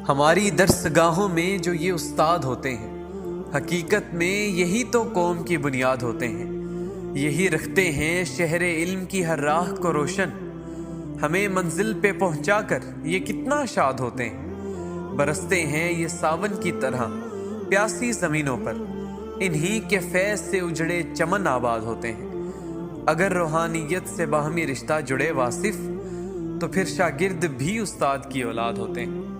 हमारी दरसगाहों में जो ये उस्ताद होते हैं, हकीकत में यही तो कौम की बुनियाद होते हैं। यही रखते हैं शहरे इल्म की हर राह को रोशन। हमें मंजिल पे पहुंचाकर ये कितना शाद होते हैं। बरसते हैं ये सावन की तरह प्यासी ज़मीनों पर। इन्हीं के फैज़ से उजड़े चमन आबाद होते हैं। अगर रूहानियत से बाहमी रिश्ता जुड़े वासिफ, तो फिर शागिर्द भी उस्ताद की औलाद होते हैं।